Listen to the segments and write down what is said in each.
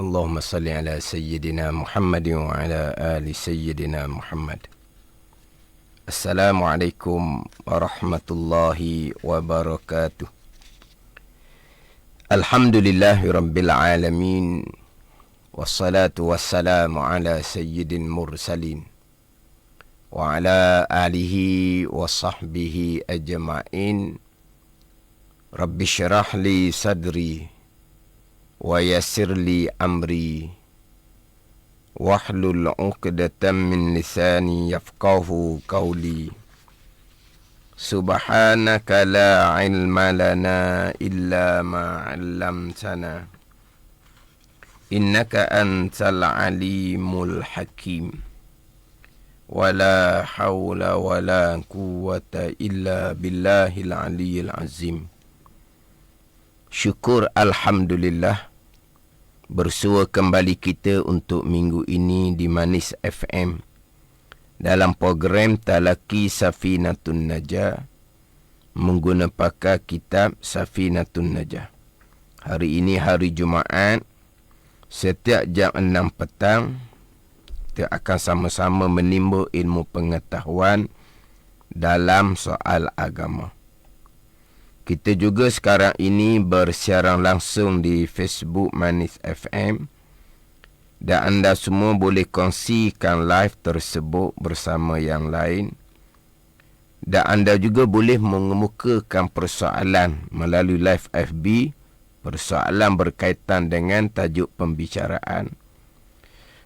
اللهم صل على سيدنا محمد وعلى آل سيدنا محمد. السلام عليكم ورحمة الله وبركاته. الحمد لله رب العالمين، والصلاة والسلام على سيد المرسلين وعلى آله وصحبه أجمعين. رب اشرح لي صدري ويسر لي أمري واحلل عقدة من لساني يفقه قولي. سبحانك لا علم لنا إلا ما علمتنا إنك أنت العليم الحكيم. ولا حول ولا قوة إلا بالله العلي العظيم. Syukur Alhamdulillah, bersua kembali kita untuk minggu ini di Manis FM dalam program Talaki Safinatun Najah menggunakan pakar kitab Safinatun Najah. Hari ini hari Jumaat, setiap jam 6 petang kita akan sama-sama menimba ilmu pengetahuan dalam soal agama. Kita juga sekarang ini bersiaran langsung di Facebook Manis FM dan anda semua boleh kongsikan live tersebut bersama yang lain. Dan anda juga boleh mengemukakan persoalan melalui live FB, persoalan berkaitan dengan tajuk pembicaraan.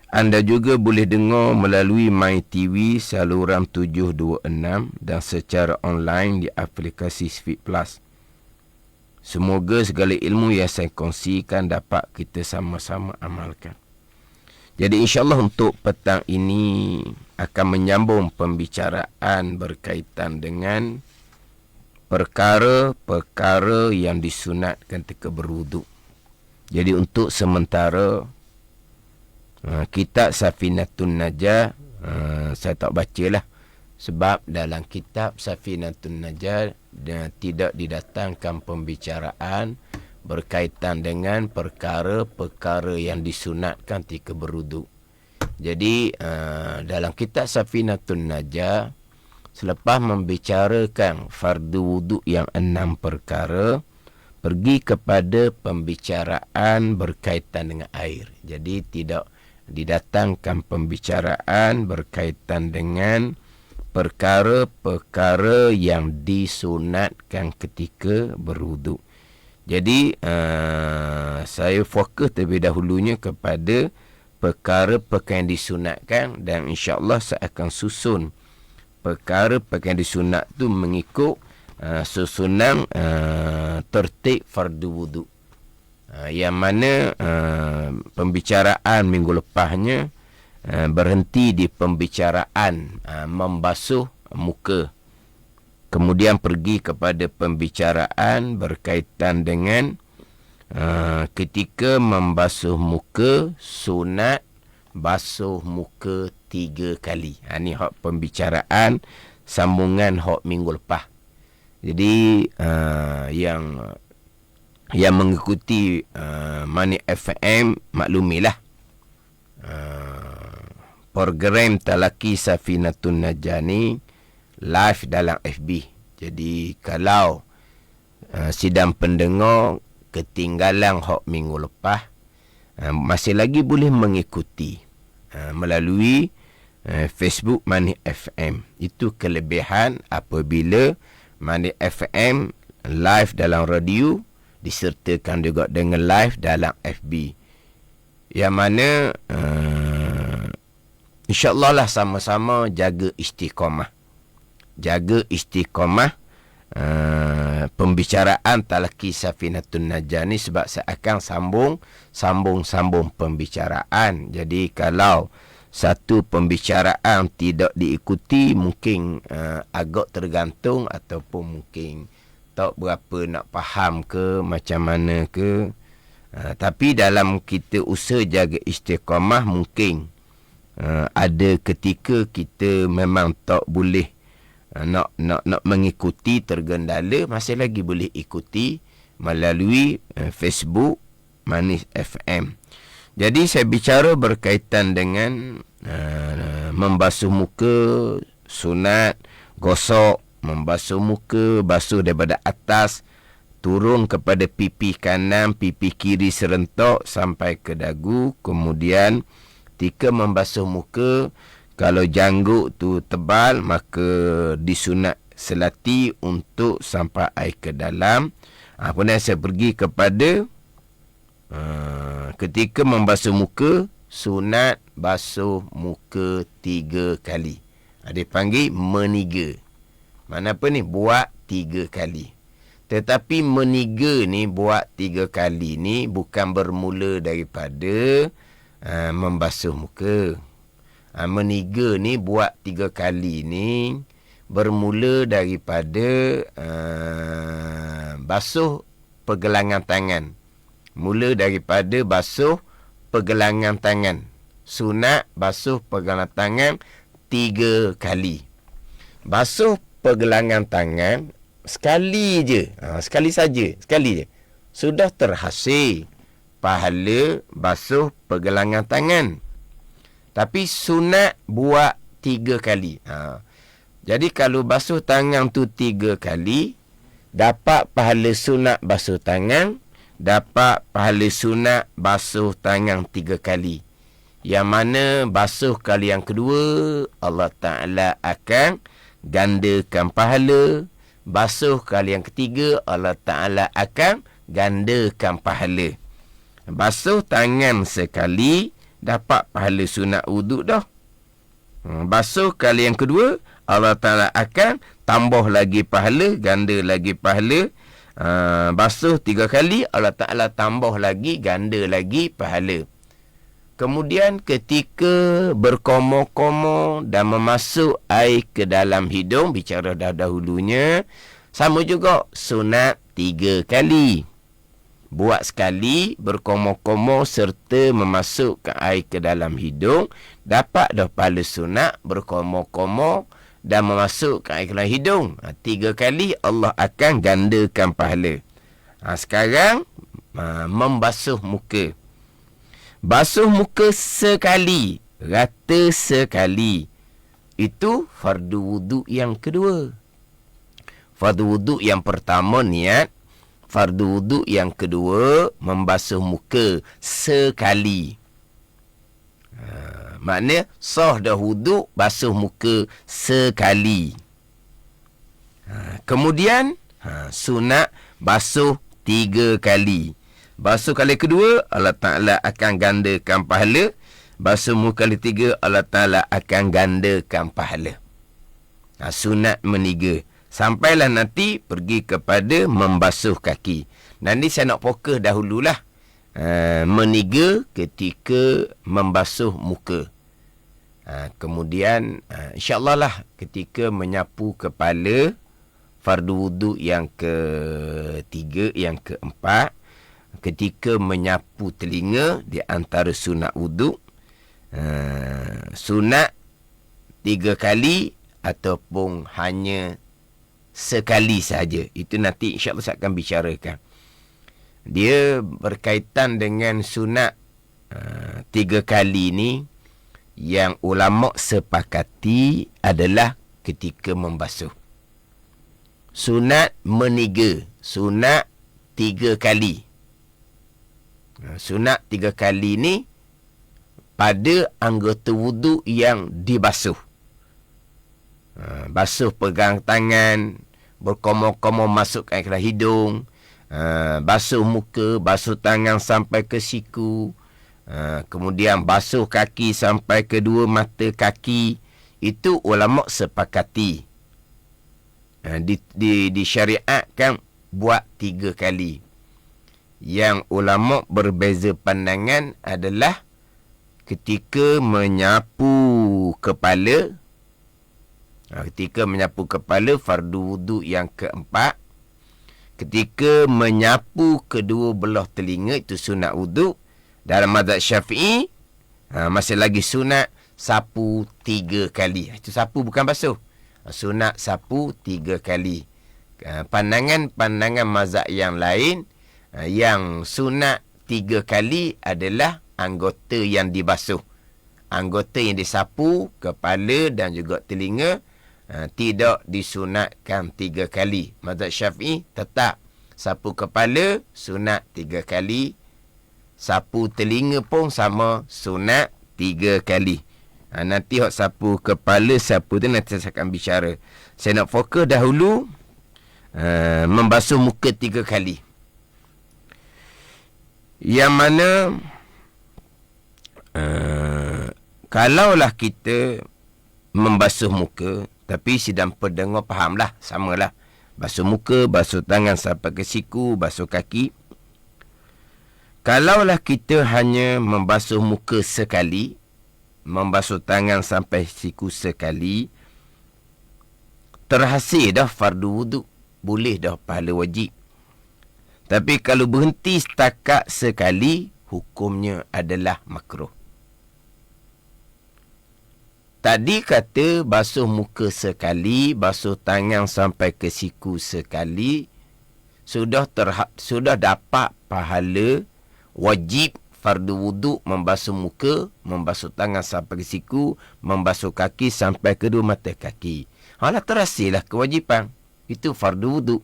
Anda juga boleh dengar melalui MyTV saluran 726 dan secara online di aplikasi Speed Plus. Semoga segala ilmu yang saya kongsikan dapat kita sama-sama amalkan. Jadi insyaAllah untuk petang ini akan menyambung pembicaraan berkaitan dengan perkara-perkara yang disunatkan ketika berwuduk. Jadi untuk sementara, kitab Safinatun Najah saya tak bacalah, sebab dalam kitab Safinatun Najah tidak didatangkan pembicaraan berkaitan dengan perkara-perkara yang disunatkan ketika berwuduk. Jadi dalam kitab Safinatun Najah, selepas membicarakan fardu wuduk yang 6 perkara, pergi kepada pembicaraan berkaitan dengan air. Jadi tidak didatangkan pembicaraan berkaitan dengan perkara-perkara yang disunatkan ketika berwuduk. Jadi saya fokus terlebih dahulunya kepada perkara-perkara yang disunatkan, dan insya-Allah saya akan susun perkara-perkara yang disunat tu mengikut susunan tertib fardu wuduk. Yang mana pembicaraan minggu lepasnya berhenti di pembicaraan membasuh muka. Kemudian pergi kepada pembicaraan berkaitan dengan ketika membasuh muka, sunat basuh muka 3 kali. Ini hak pembicaraan sambungan hak minggu lepas. Jadi yang mengikuti Mani FM maklumilah, program Talaki Safinatun Najah ni live dalam FB. Jadi kalau sidang pendengar ketinggalan hak minggu lepas, masih lagi boleh mengikuti melalui Facebook Mani FM. Itu kelebihan apabila Mani FM live dalam radio disertakan juga dengan live dalam FB. Yang mana insya-Allah lah sama-sama jaga istiqamah. Jaga istiqamah pembicaraan Talaki Safinatun Najah ni, sebab saya akan sambung pembicaraan. Jadi kalau satu pembicaraan tidak diikuti, mungkin agak tergantung ataupun mungkin tak berapa nak faham ke macam mana ke. Tapi dalam kita usaha jaga istiqamah, mungkin ada ketika kita memang tak boleh nak mengikuti, tergendala, masih lagi boleh ikuti melalui Facebook Manis FM. Jadi saya bicara berkaitan dengan membasuh muka, sunat, gosok, membasuh muka, basuh daripada atas, turun kepada pipi kanan, pipi kiri serentak sampai ke dagu. Kemudian ketika membasuh muka, kalau jangguk tu tebal, maka disunat selati untuk sampai air ke dalam. Kemudian saya pergi kepada ketika membasuh muka, sunat basuh muka 3 kali. Dia panggil meniga. Mana apa ni? Buat 3 kali. Tetapi meniga ni, buat 3 kali ni bukan bermula daripada membasuh muka. Meniga ni buat 3 kali ni bermula daripada basuh pergelangan tangan. Mula daripada basuh pergelangan tangan. Sunat basuh pergelangan tangan 3 kali. Basuh pergelangan tangan sekali je. Sekali saja. Sekali je. Sudah terhasil pahala basuh pergelangan tangan. Tapi sunat buat 3 kali. Jadi kalau basuh tangan tu 3 kali, dapat pahala sunat basuh tangan, dapat pahala sunat basuh tangan 3 kali. Yang mana basuh kali yang kedua, Allah Ta'ala akan gandakan pahala. Basuh kali yang ketiga, Allah Ta'ala akan gandakan pahala. Basuh tangan sekali, dapat pahala sunat wuduk dah. Basuh kali yang kedua, Allah Ta'ala akan tambah lagi pahala, ganda lagi pahala. Basuh 3 kali, Allah Ta'ala tambah lagi, ganda lagi pahala. Kemudian ketika berkomor-komor dan memasuk air ke dalam hidung, bicara dahulunya, sama juga sunat 3 kali. Buat sekali, berkomor-komor serta memasukkan air ke dalam hidung, dapat dah pahala sunat berkomor-komor dan memasukkan air ke dalam hidung. 3 kali Allah akan gandakan pahala. Sekarang membasuh muka. Basuh muka sekali, rata sekali. Itu fardu wuduk yang kedua. Fardu wuduk yang pertama niat. Fardu wuduk yang kedua membasuh muka sekali. Maknanya sah dah wuduk, basuh muka sekali. Kemudian sunat basuh 3 kali. Basuh kali kedua, Allah Ta'ala akan gandakan pahala. Basuh muka kali 3, Allah Ta'ala akan gandakan pahala. Sunat meniga. Sampailah nanti pergi kepada membasuh kaki. Nanti saya nak fokus dahululah. Meniga ketika membasuh muka. Kemudian insyaAllah lah ketika menyapu kepala, fardu wuduk yang ketiga, yang keempat, ketika menyapu telinga di antara sunat wuduk, sunat 3 kali ataupun hanya sekali saja. Itu nanti insyaAllah saya akan bicarakan. Dia berkaitan dengan sunat 3 kali ni, yang ulama sepakati adalah ketika membasuh. Sunat meniga, sunat 3 kali. Sunat 3 kali ni pada anggota wuduk yang dibasuh. Basuh pegang tangan, berkomor-komor masukkan ke dalam hidung, basuh muka, basuh tangan sampai ke siku, kemudian basuh kaki sampai ke 2 mata kaki. Itu ulama sepakati. Disyariatkan buat 3 kali. Yang ulama berbeza pandangan adalah ketika menyapu kepala. Ketika menyapu kepala, fardu wuduk yang keempat. Ketika menyapu kedua belah telinga, itu sunat wuduk. Dalam mazhab Syafi'i, masih lagi sunat sapu 3 kali. Itu sapu bukan basuh. Sunat sapu 3 kali. Pandangan mazhab yang lain, yang sunat 3 kali adalah anggota yang dibasuh. Anggota yang disapu, kepala dan juga telinga, tidak disunatkan 3 kali. Mazhab Syafi'i tetap sapu kepala sunat 3 kali. Sapu telinga pun sama, sunat 3 kali. Nanti hak sapu kepala, sapu tu nanti saya akan bicara. Saya nak fokus dahulu membasuh muka 3 kali. Yang mana kalaulah kita membasuh muka, tapi sidang pendengar fahamlah, samalah. Basuh muka, basuh tangan sampai ke siku, basuh kaki. Kalaulah kita hanya membasuh muka sekali, membasuh tangan sampai siku sekali, terhasil dah fardu wuduk, boleh dah pahala wajib. Tapi kalau berhenti setakat sekali, hukumnya adalah makruh. Tadi kata basuh muka sekali, basuh tangan sampai ke siku sekali, sudah dapat pahala wajib fardu wuduk, membasuh muka, membasuh tangan sampai ke siku, membasuh kaki sampai kedua mata kaki. Alah, terhasillah kewajipan. Itu fardu wuduk.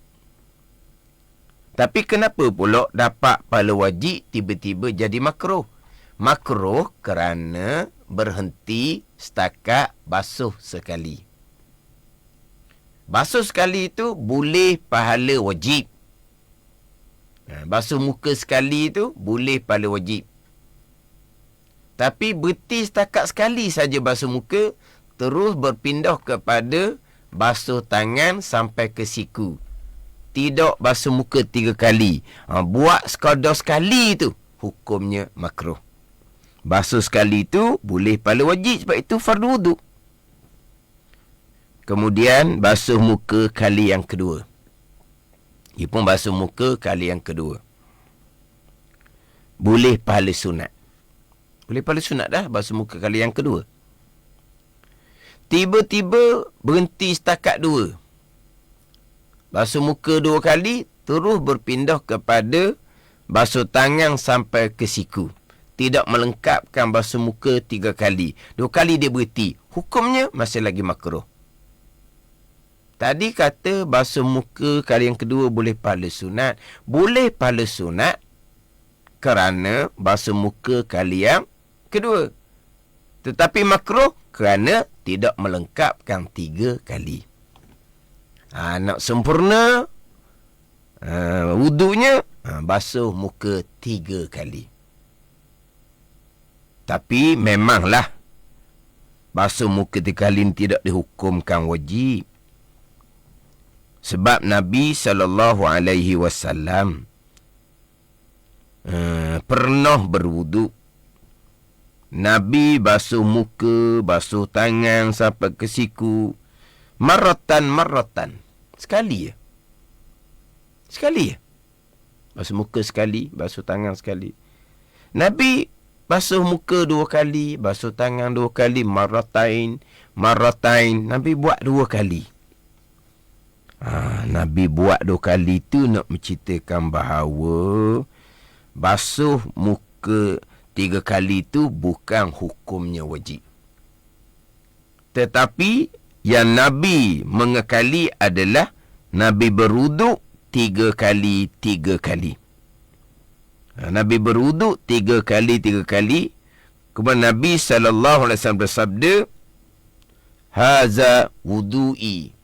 Tapi kenapa pula dapat pahala wajib tiba-tiba jadi makruh? Makruh kerana berhenti setakat basuh sekali. Basuh sekali itu boleh pahala wajib. Basuh muka sekali itu boleh pahala wajib. Tapi berhenti setakat sekali saja basuh muka, terus berpindah kepada basuh tangan sampai ke siku. Tidak basuh muka 3 kali. Buat sekadar sekali tu, hukumnya makruh. Basuh sekali tu boleh pahala wajib, sebab itu fardu wuduk. Kemudian basuh muka kali yang kedua. Dia pun basuh muka kali yang kedua. Boleh pahala sunat. Boleh pahala sunat dah basuh muka kali yang kedua. Tiba-tiba berhenti setakat 2. Basuh muka 2 kali, terus berpindah kepada basuh tangan sampai ke siku. Tidak melengkapkan basuh muka 3 kali. 2 kali dia berhenti. Hukumnya masih lagi makruh. Tadi kata basuh muka kali yang kedua boleh pahala sunat. Boleh pahala sunat kerana basuh muka kali yang kedua. Tetapi makruh kerana tidak melengkapkan 3 kali. Nak sempurna wuduknya, basuh muka 3 kali. Tapi memanglah basuh muka 3 kali tidak dihukumkan wajib. Sebab Nabi SAW pernah berwuduk. Nabi basuh muka, basuh tangan sampai ke siku. Marratan. Sekali je. Basuh muka sekali, basuh tangan sekali. Nabi basuh muka 2 kali, basuh tangan 2 kali, marratain. Nabi buat 2 kali. Nabi buat 2 kali tu nak menceritakan bahawa basuh muka 3 kali tu bukan hukumnya wajib. Tetapi yang Nabi mengekali adalah Nabi berwuduk 3 kali. Nabi berwuduk 3 kali. Kemudian Nabi SAW bersabda, Haza wudu'i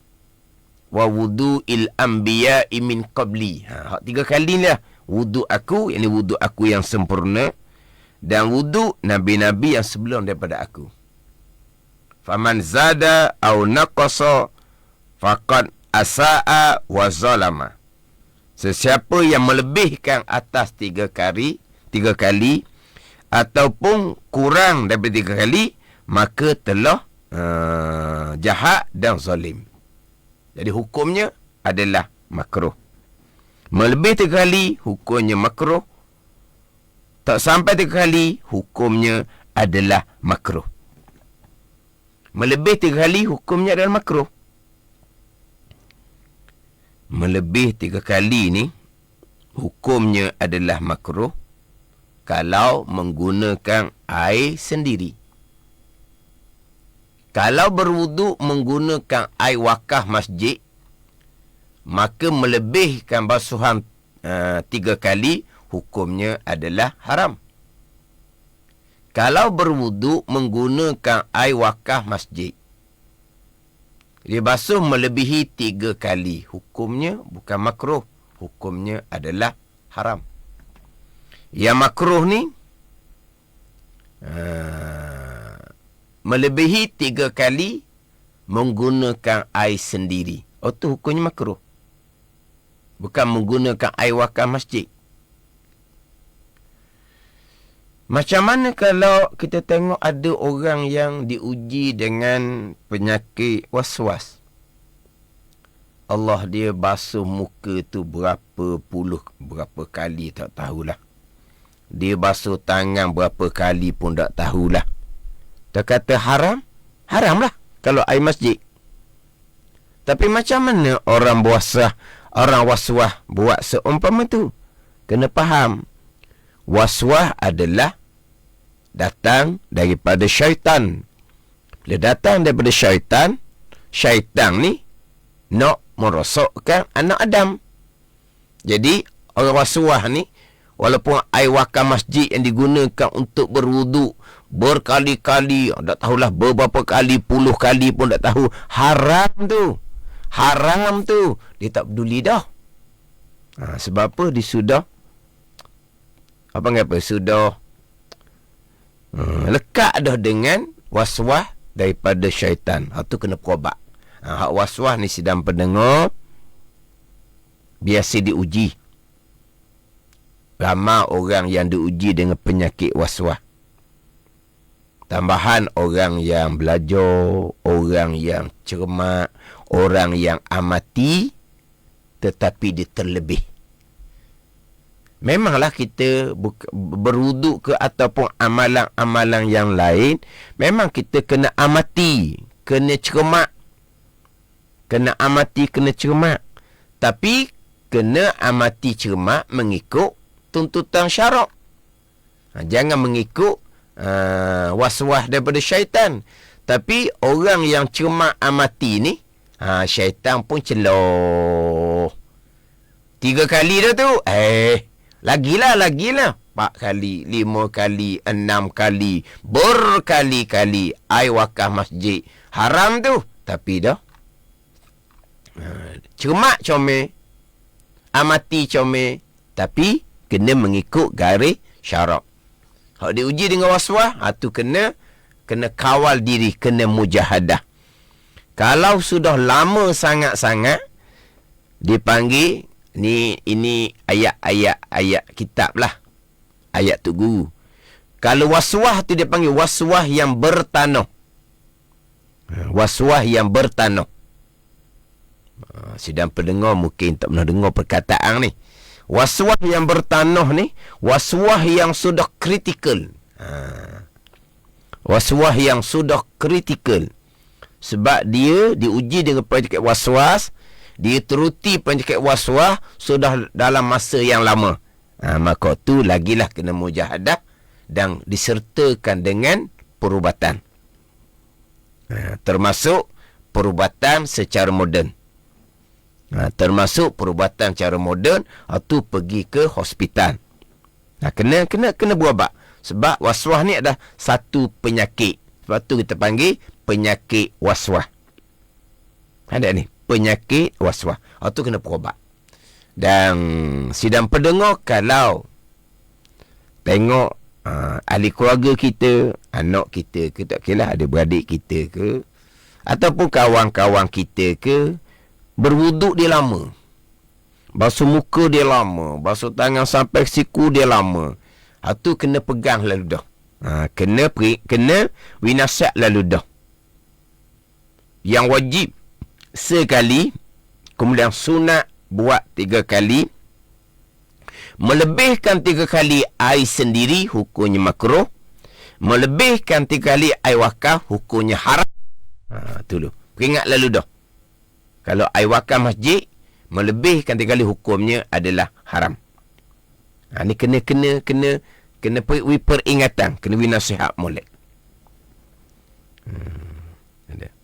wa wudu'il anbiya'i min qabli. 3 kali lah wuduk aku, yang ini wuduk aku yang sempurna, dan wuduk Nabi-Nabi yang sebelum daripada aku. Faman zada au naqasa faqad asa'a wa zalama. Sesiapa yang melebihkan atas 3 kali ataupun kurang daripada 3 kali, maka telah jahat dan zalim. Jadi hukumnya adalah makruh. Melebih 3 kali hukumnya makruh. Tak sampai 3 kali hukumnya adalah makruh. Melebih 3 kali hukumnya adalah makruh. Melebih 3 kali ni hukumnya adalah makruh kalau menggunakan air sendiri. Kalau berwuduk menggunakan air wakaf masjid, maka melebihkan basuhan 3 kali, hukumnya adalah haram. Kalau berwuduk menggunakan air wakaf masjid, dia basuh melebihi 3 kali, hukumnya bukan makruh, hukumnya adalah haram. Yang makruh ni melebihi 3 kali menggunakan air sendiri. Oh, tu hukumnya makruh. Bukan menggunakan air wakaf masjid. Macam mana kalau kita tengok ada orang yang diuji dengan penyakit waswas? Allah, dia basuh muka tu berapa kali tak tahulah. Dia basuh tangan berapa kali pun tak tahulah. Tak kata haram? Haramlah kalau air masjid. Tapi macam mana orang waswah buat seumpama tu? Kena faham. Waswah adalah datang daripada syaitan. Bila datang daripada syaitan, syaitan ni nak merosokkan anak Adam. Jadi orang waswah ni, walaupun air wakaf masjid yang digunakan untuk berwuduk berkali-kali, tak tahulah beberapa kali, puluh kali pun tak tahu, haram tu. Haram tu. Dia tak peduli dah. Sebab apa? Dia sudah sudah lekat dah dengan waswah daripada syaitan. Itu kena berubat. Hak waswah ni sidang pendengar biasa diuji. Ramai orang yang diuji dengan penyakit waswah. Tambahan orang yang belajar, orang yang cermat, orang yang amati, tetapi dia terlebih. Memanglah kita berwuduk ke ataupun amalan-amalan yang lain, memang kita kena amati, kena cermat. Kena amati, kena cermat. Tapi kena amati cermat mengikut tuntutan syarak. Jangan mengikut waswas daripada syaitan. Tapi orang yang cermat amati ni, syaitan pun celoh. 3 kali dah tu. Lagilah 4 kali, 5 kali, 6 kali, berkali-kali air wakaf masjid. Haram tu. Tapi dah cermat comel, amati comel, tapi kena mengikut garis syarak. Hak diuji dengan waswas, tu kena kawal diri, kena mujahadah. Kalau sudah lama sangat-sangat, dipanggil ini ayat kitab lah, ayat tu guru. Kalau waswas tu dia panggil waswas yang bertanah. Waswas yang bertanah. Sidang pendengar mungkin tak pernah dengar perkataan ni. Waswas yang bertanah ni, waswas yang sudah kritikal. Waswas yang sudah kritikal. Sebab dia diuji dengan penyakit waswas, dia teruti penyakit waswas sudah dalam masa yang lama. Maka tu lagilah kena mujahadah dan disertakan dengan perubatan. Termasuk perubatan secara moden. Termasuk perubatan secara moden, tu pergi ke hospital. Kena berubat. Sebab waswas ni adalah satu penyakit. Sebab tu kita panggil penyakit waswas. Ada ni, penyakit waswas. Tu kena berubat. Dan sidang pendengar, kalau tengok ahli keluarga kita, anak kita ke, tak kira ada beradik kita ke, ataupun kawan-kawan kita ke, berwuduk dia lama, basuh muka dia lama, basuh tangan sampai siku dia lama, tu kena pegang lalu dah. Kena winasat lalu dah. Yang wajib sekali, kemudian sunat buat 3 kali. Melebihkan 3 kali air sendiri, hukumnya makruh. Melebihkan 3 kali air wakaf, hukumnya haram. Tu dulu. Peringat lalu dah. Kalau air wakaf masjid, melebihkan 3 kali, hukumnya adalah haram. Ni kena Kena beri peringatan. Kena beri nasihat molek.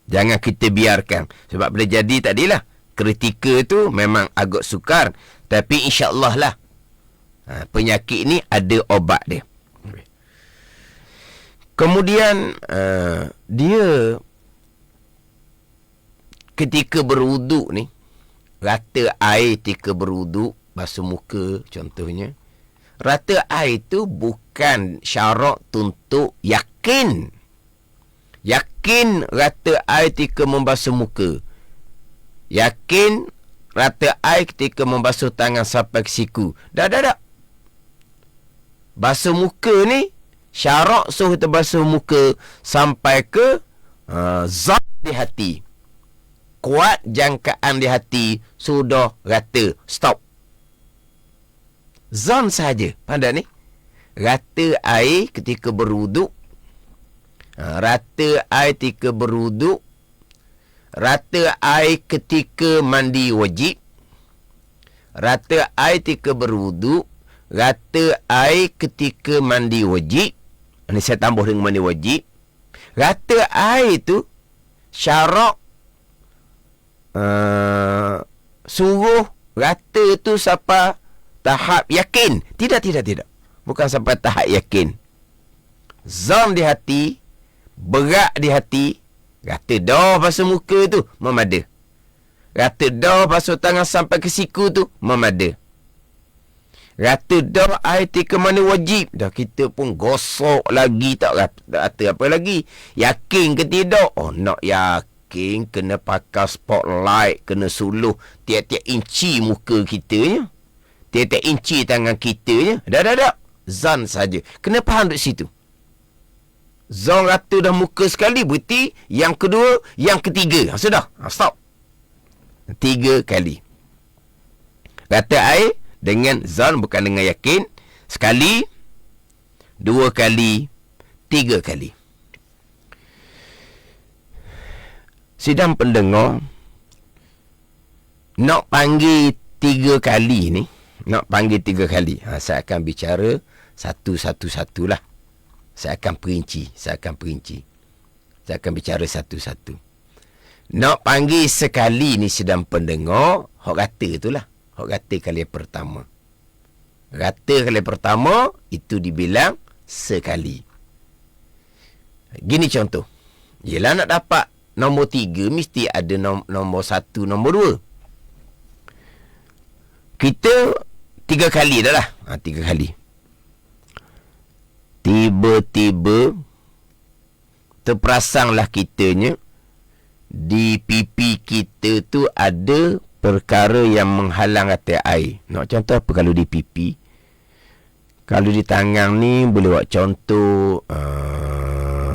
Jangan kita biarkan. Sebab boleh jadi tadilah. Kritikal tu memang agak sukar. Tapi insyaAllah lah. Penyakit ni ada obat dia. Kemudian dia ketika berwuduk ni, rata air ketika berwuduk, basuh muka contohnya, rata air tu bukan syarat untuk yakin. Yakin rata air ketika membasuh muka. Yakin rata air ketika membasuh tangan sampai ke siku. Dah. Basuh muka ni syarat suruh kita basuh muka sampai ke zon di hati. Kuat jangkaan di hati, sudah rata, stop. Zon saja. Pandai ni. Rata air ketika berwuduk. Rata air ketika berwuduk. Rata air ketika mandi wajib. Rata air ketika berwuduk. Rata air ketika mandi wajib. Ini saya tambah dengan mandi wajib. Rata air tu syarat suruh rata tu sampai tahap yakin. Tidak. Bukan sampai tahap yakin. Zon di hati, berat di hati, rata dah basuh muka tu, memada. Rata dah basuh tangan sampai ke siku tu, memada. Rata dah air ketika mana wajib. Dah kita pun gosok lagi, tak rata apa lagi. Yakin ke tidak? Oh, nak yakin kena pakai spotlight, kena suluh tiap-tiap inci muka kitanya. Tiap-tiap inci tangan kitanya. Dah. Zan saja. Kena faham duduk situ. Zon rata dah muka sekali, berarti yang kedua, yang ketiga. Sudah. Stop. 3 kali. Rata air dengan zon, bukan dengan yakin. Sekali, 2 kali, 3 kali. Sidang pendengar, nak panggil 3 kali ni, nak panggil 3 kali. Saya akan bicara satu-satu lah. Saya akan perinci. Saya akan bicara satu-satu. Nak panggil sekali ni sedang pendengar, hok rata tu lah. Hok rata kali pertama. Rata kali pertama, itu dibilang sekali. Gini contoh. Yelah nak dapat nombor 3, mesti ada nombor 1, nombor 2. Kita 3 kali dah lah. 3 kali. Tiba-tiba terperasanglah kitanya di pipi kita tu ada perkara yang menghalang rata air. Nak contoh apa kalau di pipi? Kalau di tangan ni boleh buat contoh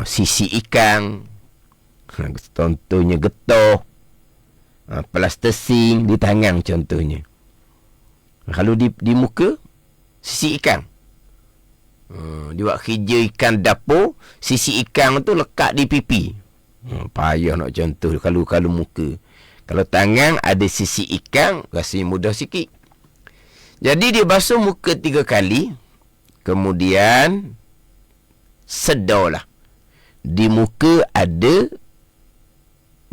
sisi ikan. Contohnya getah. Plastising di tangan contohnya. Kalau di muka, sisi ikan. Dia buat kerja ikan dapur, sisi ikan tu lekat di pipi. Payah nak contoh kalau muka. Kalau tangan ada sisi ikan, rasanya mudah sikit. Jadi dia basuh muka 3 kali. Kemudian sedarlah. Di muka ada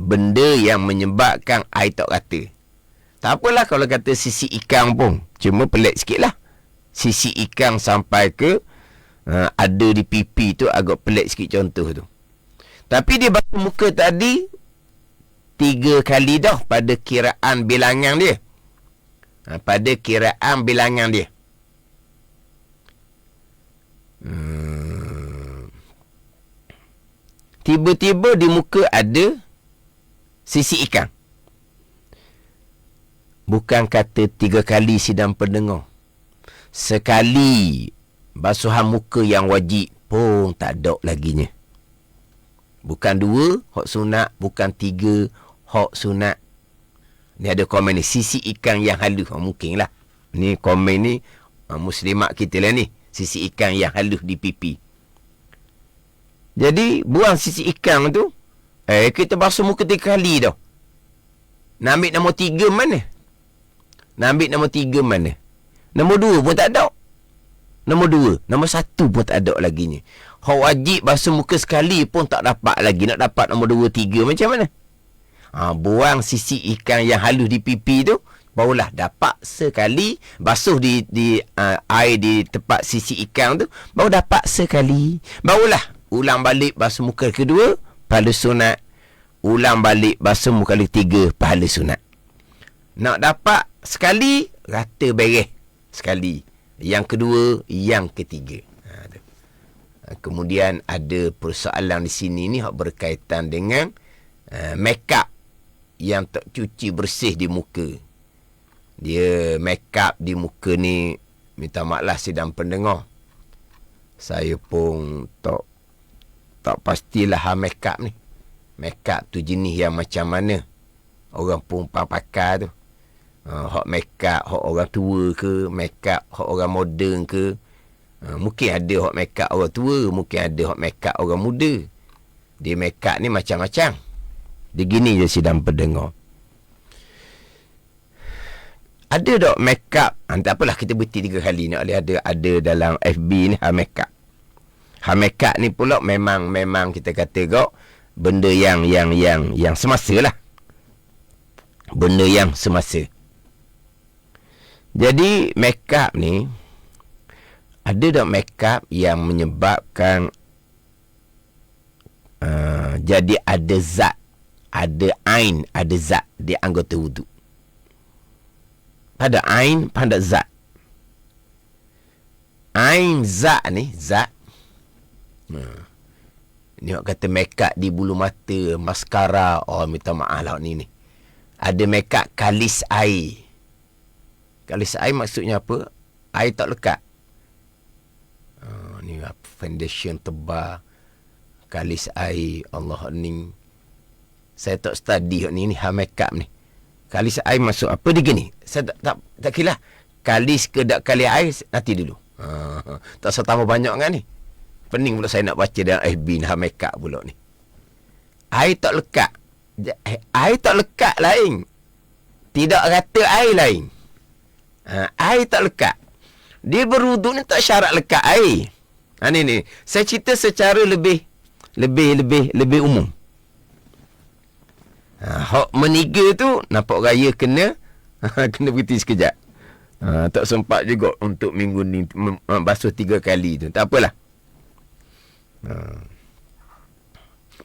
benda yang menyebabkan air tak rata. Tak apalah kalau kata sisi ikan pun. Cuma pelik sikit lah. Sisi ikan sampai ke ada di pipi tu agak pelik sikit contoh tu. Tapi dia basuh muka tadi 3 kali dah pada kiraan bilangan dia. Pada kiraan bilangan dia. Tiba-tiba di muka ada sisi ikan. Bukan kata 3 kali sidang pendengar. Sekali basuhan muka yang wajib pun tak ada laginya. Bukan 2 hak sunat, bukan 3 hak sunat. Ni ada komen ni, sisi ikan yang halus. Mungkin lah. Ni komen ni muslimat kita lah ni. Sisi ikan yang halus di pipi. Jadi buang sisi ikan tu. Kita basuh muka 3 kali dah. Nak ambil nombor 3 mana? Nombor 2 pun tak ada. Nombor 2. Nombor 1 pun tak ada lagi ni. Hak wajib basuh muka sekali pun tak dapat lagi. Nak dapat nombor 2, 3 macam mana? Buang sisi ikan yang halus di pipi tu, barulah dapat sekali. Basuh di air di tempat sisi ikan tu, baru dapat sekali. Barulah ulang balik basuh muka kedua, pahala sunat. Ulang balik basuh muka ketiga, pahala sunat. Nak dapat sekali, rata beres sekali. Yang kedua, yang ketiga. Kemudian ada persoalan di sini ni hak berkaitan dengan make up yang tak cuci bersih di muka. Dia make up di muka ni, minta maklum sidang pendengar, saya pun tak pastilah make up ni. Make up tu jenis yang macam mana orang perempuan pakai tu. Hak make up hak orang tua ke, make up hak orang moden ke. Mungkin ada hak make up orang tua, mungkin ada hak make up orang muda. Dia make up ni macam-macam. Dia gini je sidang pendengar. Ada tak make up? Tak apalah, kita berhenti 3 kali. Nak boleh ada dalam FB ni hak make up. Hak make up ni pula memang kita kata kau benda yang semasa lah. Benda yang semasa. Jadi make up ni, ada tak make up yang menyebabkan jadi ada zat, ada ain, ada zat di anggota wuduk. Pada ain, pada zat. Ain, zat ni, zat. Ni orang kata make up di bulu mata, maskara. Oh, minta maaf lah ni. Ada make up kalis air. Kalis air maksudnya apa? Air tak lekat. Ni foundation tebal, kalis air. Allah ni, saya tak study ni make up ni. Kalis air masuk apa dia gini? Saya tak kira kalis ke tak kalis air, nanti dulu. Tak usah tambah banyak kan ni. Pening pula saya nak baca dalam FB ni make up pula ni. Air tak lekat. Air tak lekat lain. Tidak rata air lain. Air tak lekat. Dia berwuduk ni tak syarat lekat air. Ni. Saya cerita secara lebih umum. Hak meniga tu nampak raya kena berhenti sekejap. Tak sempat juga untuk minggu ni basuh 3 kali tu. Tak apalah.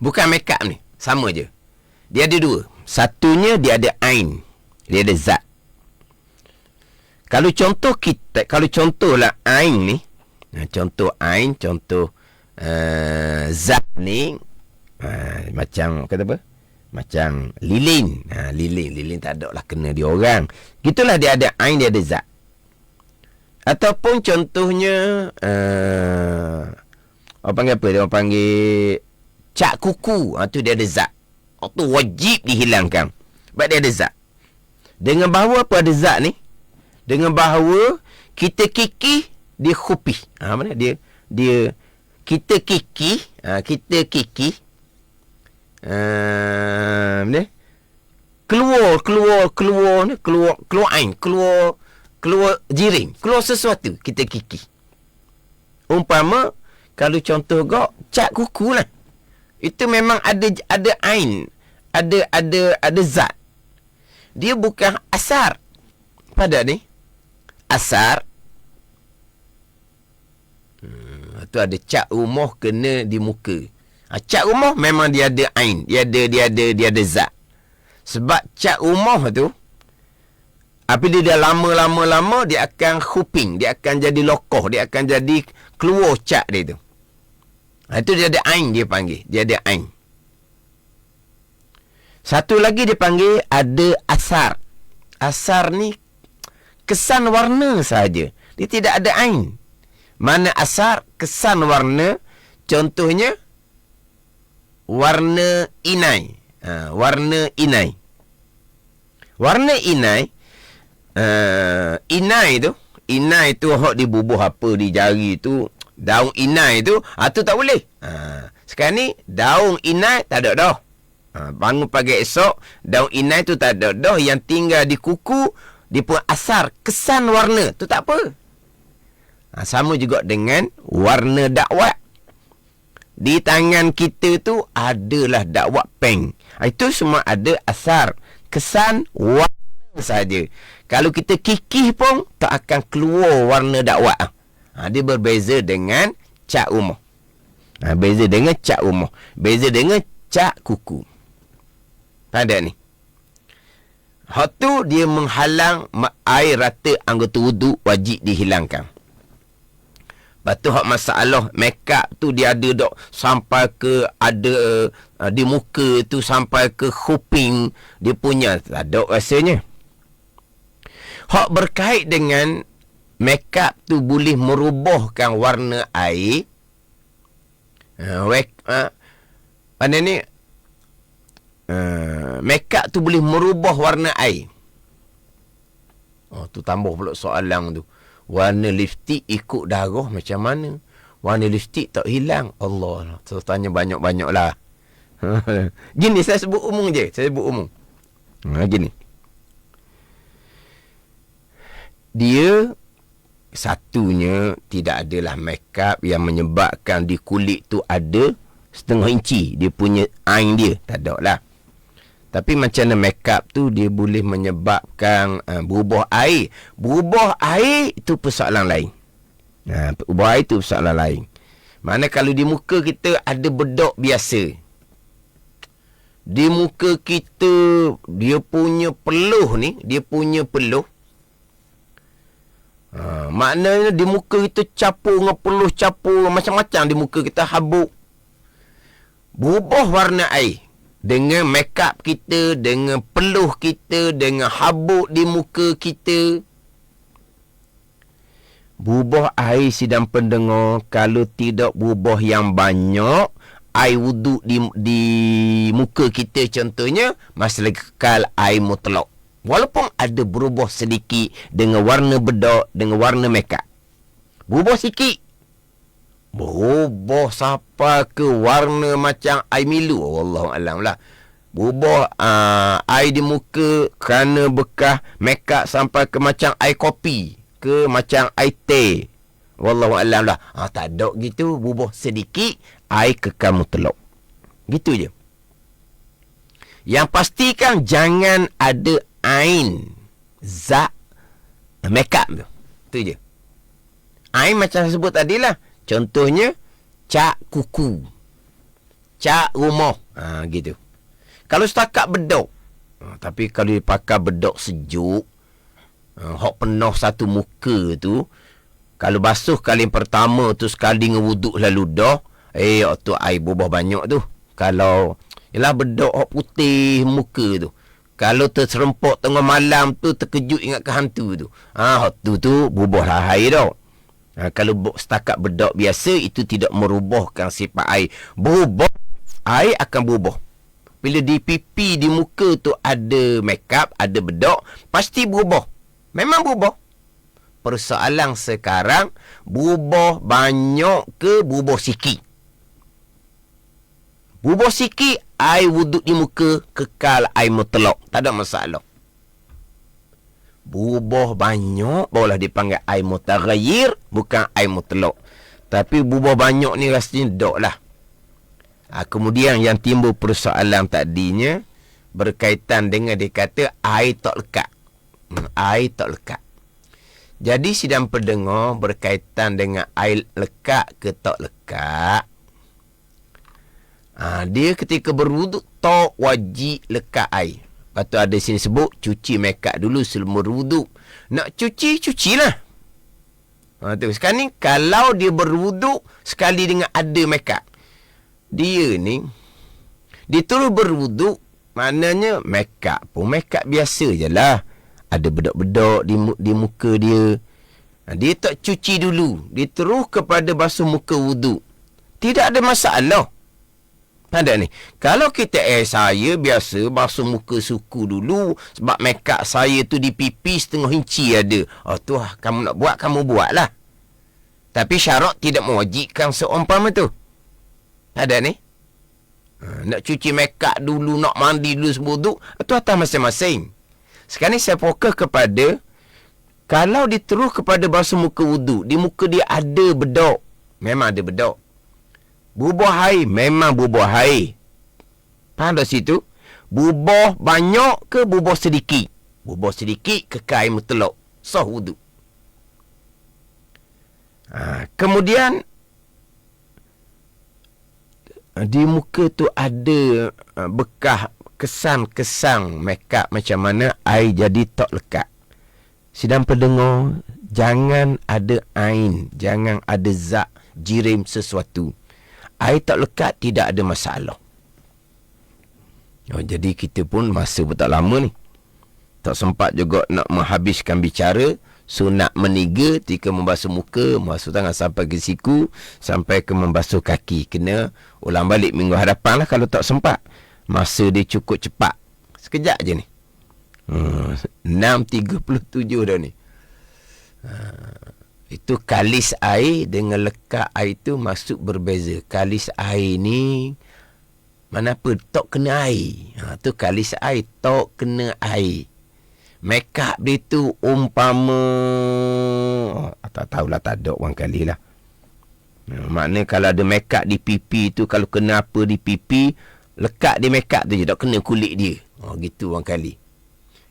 Bukan make up ni, sama je. Dia ada 2. Satunya dia ada ain, dia ada zat. Kalau contohlah ain ni, contoh ain, contoh zat ni, macam kata apa? Macam lilin. Lilin tak ada lah kena dia orang. Gitulah, dia ada ain, dia ada zat. Ataupun contohnya orang panggil apa? Dia orang panggil cat kuku. Tu dia ada zat. Tu wajib dihilangkan. Sebab dia ada zat. Dengan bahawa apa ada zat ni? Dengan bahawa kita kikih, dia khupi. Mana dia kita kikih, keluar ain, keluar jiring, keluar sesuatu, kita kikih. Umpama kalau contoh cat kuku lah, itu memang ada ain, ada zat. Dia bukan asar pada ni. Asar tu ada cat rumah kena di muka. Cat rumah memang dia ada ain, dia ada zat. Sebab cat rumah tu apabila dia lama dia akan khuping, dia akan jadi lokoh, dia akan jadi keluar cat dia tu. Itu dia ada ain, dia panggil. Dia ada ain. Satu lagi dia panggil ada asar. Asar ni kesan warna saja. Dia tidak ada ain. Mana asar kesan warna, contohnya warna inai. Warna inai. Warna inai, inai tu hok dibubuh apa di jari tu, daun inai tu, tu tak boleh. Sekarang ni daun inai tak ada dah. Bangun pagi esok, daun inai tu tak ada dah. Yang tinggal di kuku, dia pun asar kesan warna tu tak apa. Sama juga dengan warna dakwat. Di tangan kita tu adalah dakwat peng. Itu semua ada asar, kesan, warna saja. Kalau kita kikih pun tak akan keluar warna dakwat. Dia berbeza dengan cat rumah. Beza dengan cat rumah. Beza dengan cat kuku. Ada ni. Hak tu dia menghalang air rata anggota wudu, wajib dihilangkan. Lepas tu hak masalah make up tu dia ada dok sampai ke ada di muka tu sampai ke kuping dia punya tak ada rasanya. Hak berkait dengan make up tu boleh merubahkan warna air. Mana ni? Make up tu boleh merubah warna air. Tu tambah pula soalan tu. Warna lipstick ikut darah macam mana? Warna lipstick tak hilang. Allah. Saya tanya banyak-banyak lah. Gini, saya sebut umum je. Saya sebut umum. Gini. Dia, satunya, tidak adalah makeup yang menyebabkan di kulit tu ada setengah inci. Dia punya ain dia. Tak ada lah. Tapi macam mana makeup tu dia boleh menyebabkan berubah air. Berubah air itu persoalan lain. Berubah air itu persoalan lain. Mana kalau di muka kita ada bedak biasa. Di muka kita dia punya peluh ni, maknanya di muka kita capur dengan peluh, capur macam-macam di muka kita habuk. Berubah warna air. Dengan makeup kita, dengan peluh kita, dengan habuk di muka kita. Berubah air sidang pendengar, kalau tidak berubah yang banyak, air wuduk di muka kita contohnya, masih lagi kekal air mutlak. Walaupun ada berubah sedikit dengan warna bedak, dengan warna makeup. Berubah sikit. Berubah sampai ke warna macam air milu. Wallahualam lah. Berubah air di muka kerana bekas makeup sampai ke macam air kopi. Ke macam air teh. Wallahualam lah. Tak ada gitu. Berubah sedikit. Air kekal mutlak. Gitu je. Yang pastikan jangan ada ain zat makeup tu. Tu je. Ain macam saya sebut tadi lah. Contohnya, cat kuku, cat rumah. Gitu. Kalau setakat bedak. Tapi kalau dia pakai bedak sejuk, hok penuh satu muka tu, kalau basuh kali pertama tu sekali ngewuduk lalu dah, tu air berubah banyak tu. Kalau, yelah bedak hok putih muka tu. Kalau terserempak tengah malam tu, terkejut ingat ke hantu tu. Hok tu berubah lah air tau. Kalau setakat bedak biasa, itu tidak merubahkan sifat air. Berubah, air akan berubah. Bila di pipi, di muka tu ada makeup, ada bedak, pasti berubah. Memang berubah. Persoalan sekarang, berubah banyak ke berubah sikit? Berubah sikit, air wuduk di muka, kekal air mutlak. Tak ada masalah. Berubah banyak, barulah dipanggil air mutaghayyir, bukan air mutlak. Tapi berubah banyak ni rasanya dok lah. Kemudian yang timbul persoalan tadinya berkaitan dengan dia kata air tak lekat. Air tak lekat. Jadi sidang pendengar berkaitan dengan air lekat ke tak lekat. Dia ketika berwuduk tak wajib lekat air. Lepas tu ada sini sebut, cuci makeup dulu sebelum berwuduk. Nak cuci, cucilah. Sekarang ni, kalau dia berwuduk sekali dengan ada makeup. Dia ni, dia terus berwuduk, maknanya makeup pun makeup biasa je lah. Ada bedak-bedak di muka dia. Dia tak cuci dulu. Dia terus kepada basuh muka wuduk. Tidak ada masalah. Ada ni. Kalau kita saya biasa basuh muka suku dulu sebab makeup saya tu di pipi setengah inci ada. Tu kamu nak buat, kamu buatlah. Tapi syarat tidak mewajibkan seumpama tu. Ada ni. Nak cuci makeup dulu, nak mandi dulu sebelum wuduk, itu atas masing-masing. Sekarang ni saya fokus kepada Kalau dia terus kepada basuh muka wudu, di muka dia ada bedok, memang ada bedok. Bubuh air, memang bubuh air. Faham tak situ? Bubuh banyak ke bubuh sedikit? Bubuh sedikit kekal air mutlak, sah wudu. Kemudian di muka tu ada bekas kesan-kesan makeup macam mana air jadi tak lekat. Sidang pendengar, jangan ada ain, jangan ada zat jirim sesuatu. Air tak lekat tidak ada masalah. Jadi kita pun masa pun tak lama ni. Tak sempat juga nak menghabiskan bicara. So nak meniga ketika membasuh muka, membasuh tangan sampai ke siku, sampai ke membasuh kaki. Kena ulang balik minggu hadapan lah kalau tak sempat. Masa dia cukup cepat. Sekejap je ni. 6.37 dah ni. Itu kalis air dengan lekat air tu maksud berbeza. Kalis air ni mana apa tok kena air. Tu kalis air tok kena air. Makeup dia tu umpama tak tahulah, tak ada orang kali lah. Maknanya kalau ada makeup di pipi tu, kalau kena apa di pipi, lekat di makeup tu je, tak kena kulit dia. Gitu orang kali.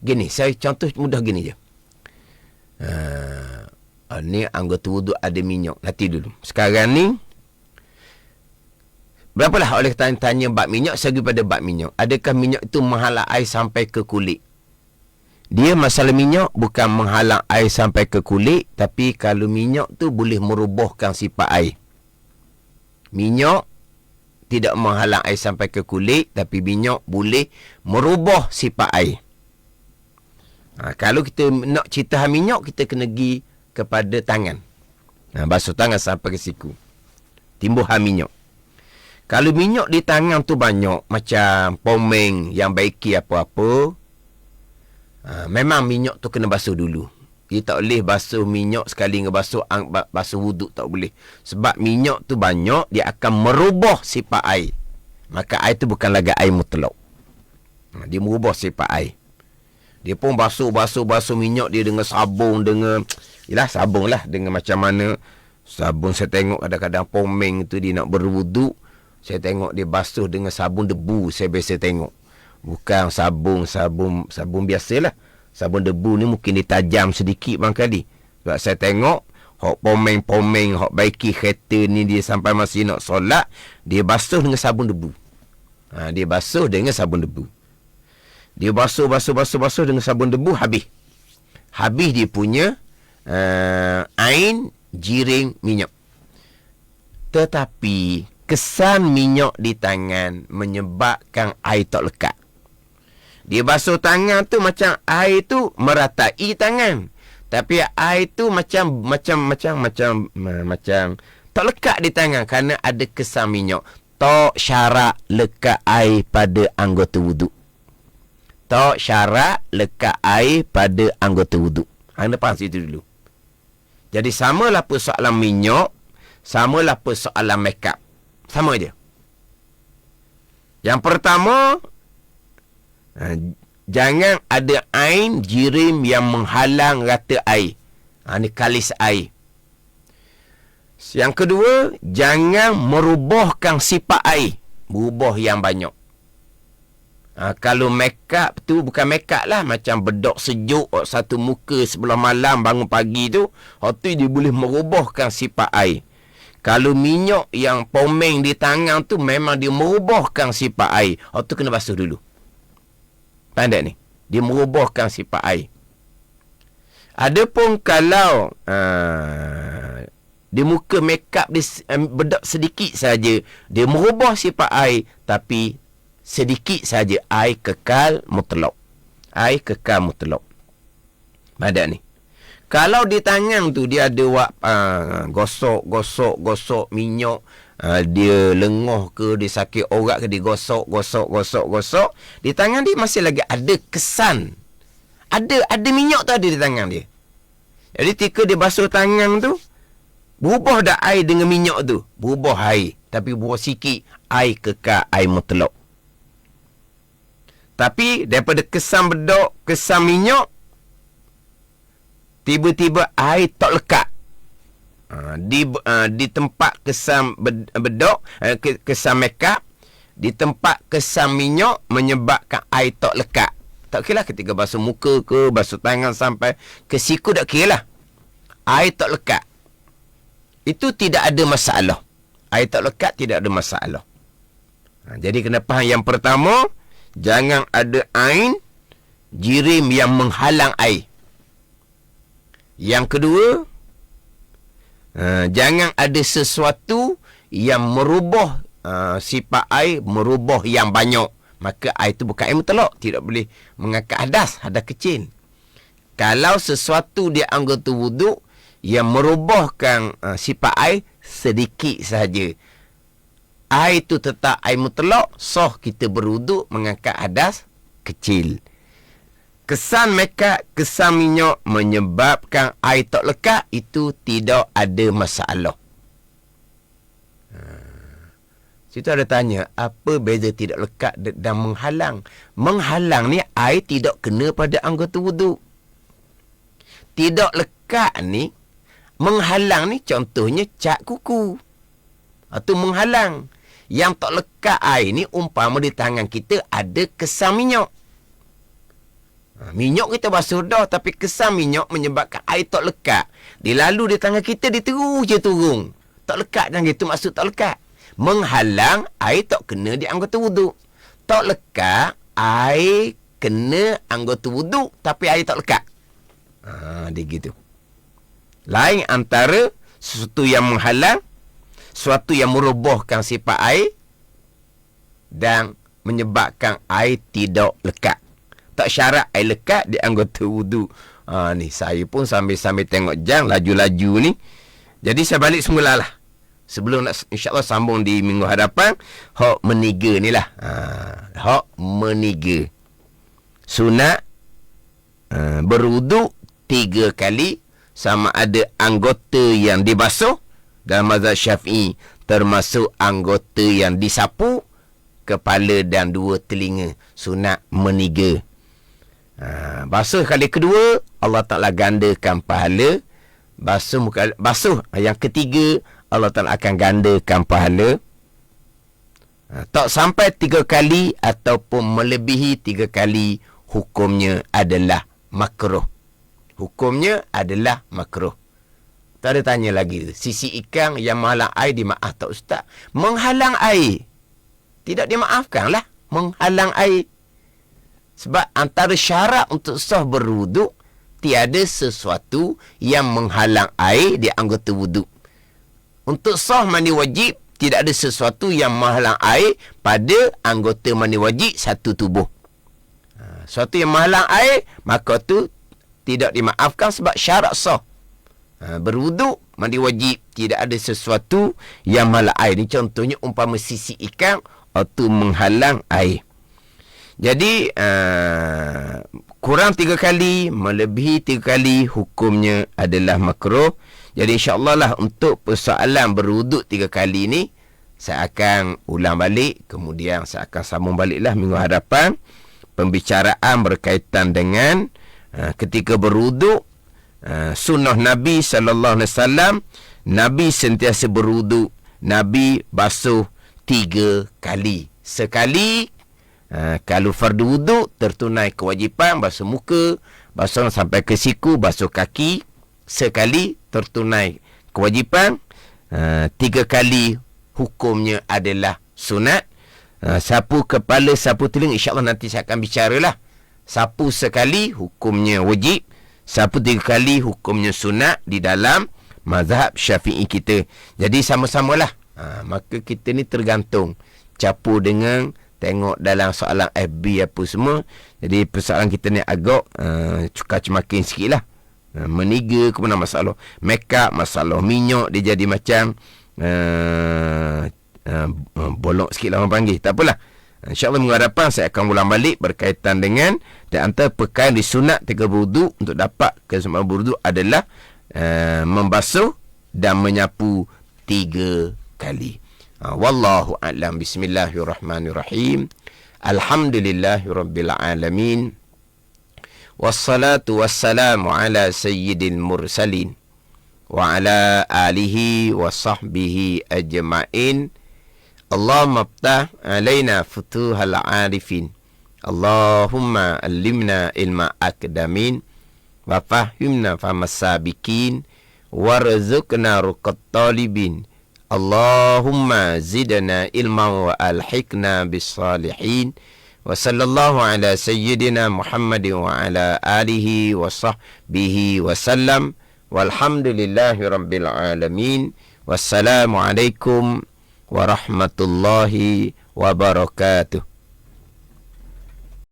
Gini, saya contoh mudah gini je. Ni anggota wuduk ada minyak. Nanti dulu. Sekarang ni, berapalah oleh tanya bab minyak, segi pada bab minyak. Adakah minyak itu menghalang air sampai ke kulit? Dia masalah minyak bukan menghalang air sampai ke kulit, tapi kalau minyak tu boleh merobohkan sifat air. Minyak tidak menghalang air sampai ke kulit, tapi minyak boleh merubah sifat air. Kalau kita nak cerita minyak, kita kena pergi kepada tangan. Basuh tangan sampai ke siku. Timbuhan minyak. Kalau minyak di tangan tu banyak, macam pomeng yang baiki apa-apa, memang minyak tu kena basuh dulu. Dia tak boleh basuh minyak sekali ngebasuh basuh wuduk, tak boleh. Sebab minyak tu banyak, dia akan merubah sifat air. Maka air tu bukan lagi air mutlak. Dia merubah sifat air. Dia pun basuh minyak dia dengan sabun, dengan sabun lah, dengan macam mana sabun. Saya tengok kadang-kadang pomeng tu dia nak berwuduk, saya tengok dia basuh dengan sabun debu. Saya biasa tengok, bukan sabun biasalah. Sabun debu ni mungkin dia tajam sedikit barangkali. Sebab saya tengok hok pomeng hok baiki kereta ni, dia sampai masih nak solat, dia basuh dengan sabun debu. Dia basuh dengan sabun debu. Dia basuh dengan sabun debu, habis dia punya ain jiring minyak. Tetapi kesan minyak di tangan menyebabkan air tak lekat. Dia basuh tangan tu macam air tu meratai tangan, tapi air tu macam tak lekat di tangan kerana ada kesan minyak. Tak syarat lekat air pada anggota wuduk. Tak syarat lekat air pada anggota wuduk. Anda faham situ dulu. Jadi samalah persoalan minyak, samalah persoalan makeup. Sama je. Yang pertama, jangan ada ain jirim yang menghalang rata air. Ini kalis air. Yang kedua, jangan merubahkan sifat air. Berubah yang banyak. Kalau makeup tu bukan makeup lah, macam bedok sejuk satu muka sebelah malam bangun pagi tu, tu dia boleh merubahkan sifat air. Kalau minyak yang pomeng di tangan tu memang dia merubahkan sifat air, tu kena basuh dulu. Faham tak ni? Dia merubahkan sifat air. Adapun kalau di muka makeup dia bedok sedikit saja, dia merubah sifat air, tapi sedikit saja, air kekal mutlak. Air kekal mutlak. Ada ni. Kalau di tangan tu dia ada gosok minyak, dia lengoh ke, dia sakit orat ke, dia gosok. Di tangan dia masih lagi ada kesan. Ada minyak tu ada di tangan dia. Jadi ketika dia basuh tangan tu, berubah dah air dengan minyak tu. Berubah air. Tapi berubah sikit, air kekal, air mutlak. Tapi daripada kesan bedok, kesan minyak, tiba-tiba air tak lekat. Di tempat kesam bedok, kesam makeup, di tempat kesam minyak menyebabkan air tak lekat. Tak kira lah ketika basuh muka ke, basuh tangan sampai ke siku, tak kira lah. Air tak lekat. Itu tidak ada masalah. Air tak lekat tidak ada masalah. Jadi kena faham yang pertama, jangan ada ain jirim yang menghalang air. Yang kedua, jangan ada sesuatu yang merubah sifat air, merubah yang banyak. Maka air itu bukan air mutlak, tidak boleh mengangkat hadas kecil. Kalau sesuatu dia anggota wuduk yang merubahkan sifat air sedikit sahaja, air itu tetap air mutlak, sah kita berwuduk mengangkat hadas kecil. Kesan makeup, kesan minyak menyebabkan air tak lekat, itu tidak ada masalah. Situ ada tanya, apa beza tidak lekat dan menghalang? Menghalang ni air tidak kena pada anggota wuduk. Tidak lekat ni, menghalang ni contohnya cat kuku. Atau menghalang. Yang tak lekat air ni umpama di tangan kita ada kesan minyak. Minyak kita basuh dah, tapi kesan minyak menyebabkan air tak lekat. Dia lalu di tangan kita, dia terus je turun. Tak lekat dan gitu maksud tak lekat. Menghalang, air tak kena di anggota wuduk. Tak lekat, air kena anggota wuduk, tapi air tak lekat. Dia gitu. Lain antara sesuatu yang menghalang, sesuatu yang merubahkan sifat air dan menyebabkan air tidak lekat. Tak syarat air lekat di anggota wuduk. Ni saya pun sambil-sambil tengok jam laju-laju ni. Jadi saya balik semula lah. Sebelum nak insya-Allah sambung di minggu hadapan, hak meniga ni lah. Hak meniga. Sunat berwuduk 3 kali, sama ada anggota yang dibasuh dalam mazhab Syafi'i, termasuk anggota yang disapu, kepala dan 2 telinga. Sunat meniga. Basuh kali kedua, Allah Ta'ala gandakan pahala. Basuh yang ketiga, Allah Ta'ala akan gandakan pahala. Tak sampai 3 kali ataupun melebihi 3 kali, hukumnya adalah makruh. Hukumnya adalah makruh. Tak ada tanya lagi. Sisi ikan yang menghalang air dimaaf tak ustaz? Menghalang air tidak dimaafkan lah. Menghalang air. Sebab antara syarat untuk sah berwuduk, tiada sesuatu yang menghalang air di anggota wuduk. Untuk sah mandi wajib, tidak ada sesuatu yang menghalang air pada anggota mandi wajib satu tubuh. Sesuatu yang menghalang air, maka tu tidak dimaafkan sebab syarat sah. Berwuduk, mandi wajib, tidak ada sesuatu yang menghalang air. Ini contohnya umpama sisi ikan atau menghalang air. Jadi kurang 3 kali, melebihi 3 kali, hukumnya adalah makruh. Jadi insya-Allah lah untuk persoalan berwuduk 3 kali ni, saya akan ulang balik, kemudian saya akan sambung baliklah minggu hadapan. Pembicaraan berkaitan dengan ketika berwuduk, sunnah Nabi SAW, Nabi sentiasa berwuduk, Nabi basuh 3 kali. Sekali, kalau fardu wuduk, tertunai kewajipan basuh muka, basuh sampai ke siku, basuh kaki. Sekali tertunai kewajipan. 3 kali hukumnya adalah sunat. Sapu kepala, sapu telinga, insya-Allah nanti saya akan bicaralah. Sapu sekali hukumnya wajib, sapu 3 kali hukumnya sunat di dalam mazhab Syafi'i kita. Jadi sama-samalah. Maka kita ni tergantung campur dengan tengok dalam soalan FB apa semua. Jadi persoalan kita ni agak cukar-cemakin sikit lah. Meniga ke mana masalah makeup, masalah minyak, dia jadi macam bolok sikit lah orang panggil. Tak apalah, InsyaAllah minggu hadapan saya akan ulang balik berkaitan dengan dan antara perkara disunat ketika berwuduk untuk dapat kesempatan berwuduk adalah membasuh dan menyapu 3 kali. Wallahu a'lam. Bismillahirrahmanirrahim. Alhamdulillahirabbil alamin. Wassalatu wassalamu ala sayyidil mursalin wa ala alihi wa sahbihi ajma'in. Allahumma ftah alaina futuhal arifin. Allahumma allimna ilma akdamin wa fahimna famas sabiqin warzuqna ruqat talibin. Allahumma zidna ilma wa alhiqna bis salihin. Wa sallallahu ala sayyidina Muhammadin wa ala alihi wa sahbihi wa sallam. Walhamdulillahi rabbil alamin. Wassalamualaikum warahmatullahi wabarakatuh.